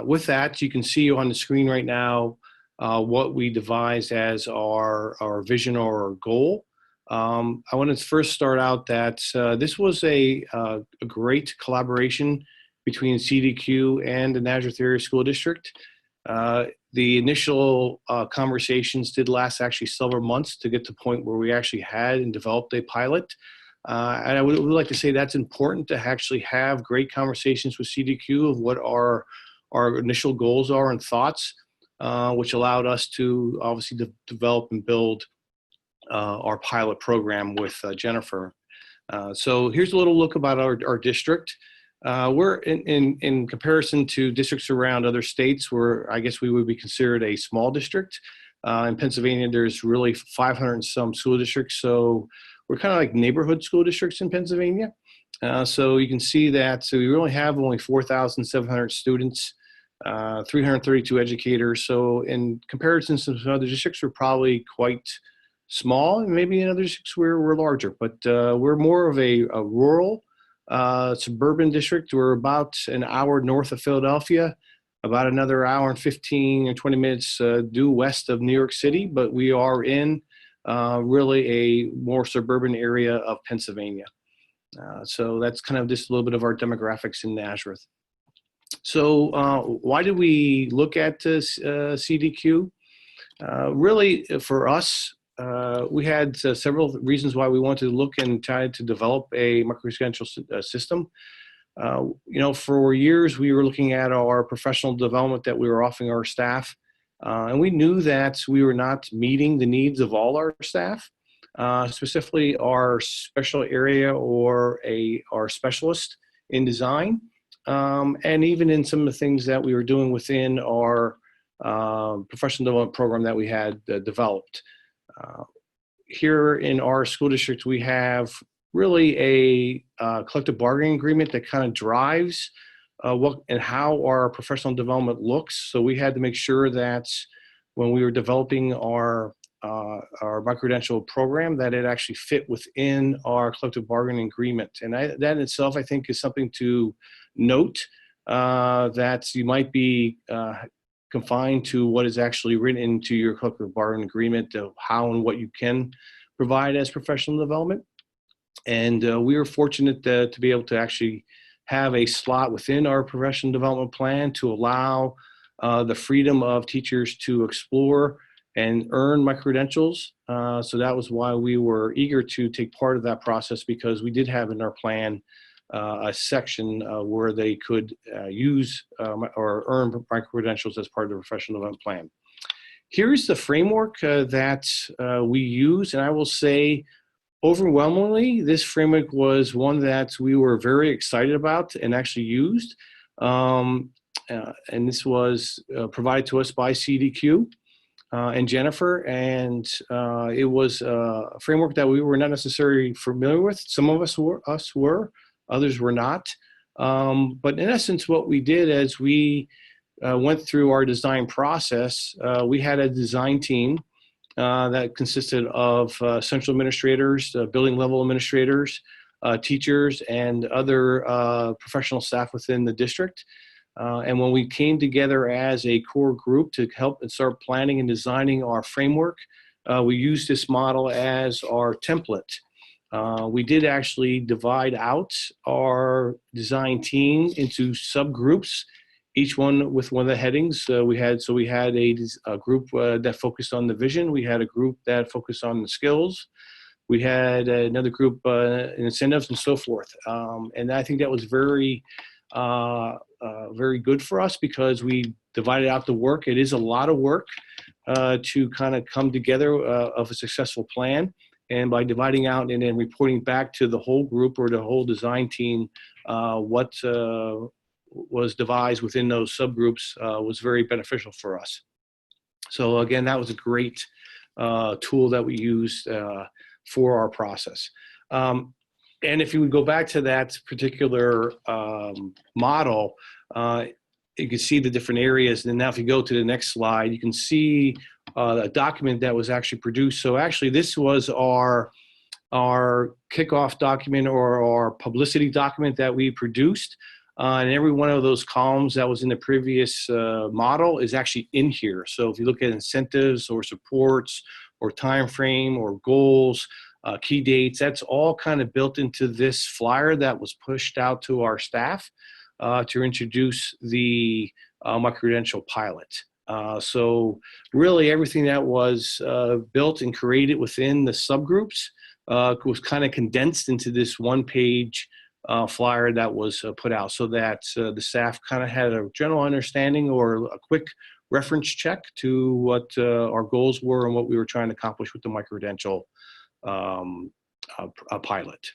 with that, you can see on the screen right now what we devised as our vision or our goal. I want to first start out that this was a great collaboration between CTQ and the Nazareth Area School District. The initial conversations did last actually several months to get to the point where we actually had and developed a pilot. And I would like to say that's important to actually have great conversations with CTQ of what our initial goals are and thoughts, which allowed us to obviously develop and build our pilot program with Jennifer. So here's a little look about our district. We're in comparison to districts around other states where I guess we would be considered a small district. In Pennsylvania, there's really 500 and some school districts. So we're kind of like neighborhood school districts in Pennsylvania. So you can see that. So we really have only 4,700 students, 332 educators. So in comparison to some other districts, we're probably quite small, and maybe in other districts we're larger, but we're more of a rural suburban district. We're about an hour north of Philadelphia, about another hour and 15 or 20 minutes due west of New York City, but we are in really a more suburban area of Pennsylvania. So that's kind of just a little bit of our demographics in Nazareth. So why did we look at CTQ? Really, for us, we had several reasons why we wanted to look and try to develop a micro-credential system. You know, for years we were looking at our professional development that we were offering our staff, and we knew that we were not meeting the needs of all our staff, specifically our special area or our specialist in design, and even in some of the things that we were doing within our professional development program that we had developed. Here in our school district, we have really a collective bargaining agreement that kind of drives what and how our professional development looks. So we had to make sure that when we were developing our micro-credential program, that it actually fit within our collective bargaining agreement. And that in itself, I think, is something to note, that you might be confined to what is actually written into your collective bargaining agreement of how and what you can provide as professional development. And we were fortunate to be able to actually have a slot within our professional development plan to allow the freedom of teachers to explore and earn micro-credentials. So that was why we were eager to take part of that process, because we did have in our plan a section where they could use or earn micro-credentials as part of the professional development plan. Here's the framework that we use, and I will say overwhelmingly, this framework was one that we were very excited about and actually used. And this was provided to us by CTQ and Jennifer, and it was a framework that we were not necessarily familiar with. Some of us were, others were not. But in essence, what we did as we went through our design process, we had a design team that consisted of central administrators, building level administrators, teachers, and other professional staff within the district. And when we came together as a core group to help and start planning and designing our framework, we used this model as our template. We did actually divide out our design team into subgroups, each one with one of the headings. We had a group that focused on the vision. We had a group that focused on the skills. We had another group in incentives and so forth. And I think that was very good for us, because we divided out the work. It is a lot of work to kind of come together of a successful plan. And by dividing out and then reporting back to the whole group or the whole design team, what was devised within those subgroups was very beneficial for us. So again, that was a great tool that we used for our process. And if you would go back to that particular model, you can see the different areas. And now if you go to the next slide, you can see a document that was actually produced. So actually this was our kickoff document or our publicity document that we produced. and every one of those columns that was in the previous model is actually in here. So if you look at incentives or supports or time frame or goals, key dates, that's all kind of built into this flyer that was pushed out to our staff to introduce the micro-credential pilot. So really everything that was built and created within the subgroups was kind of condensed into this one-page flyer that was put out, so that the staff kind of had a general understanding or a quick reference check to what our goals were and what we were trying to accomplish with the micro-credential pilot.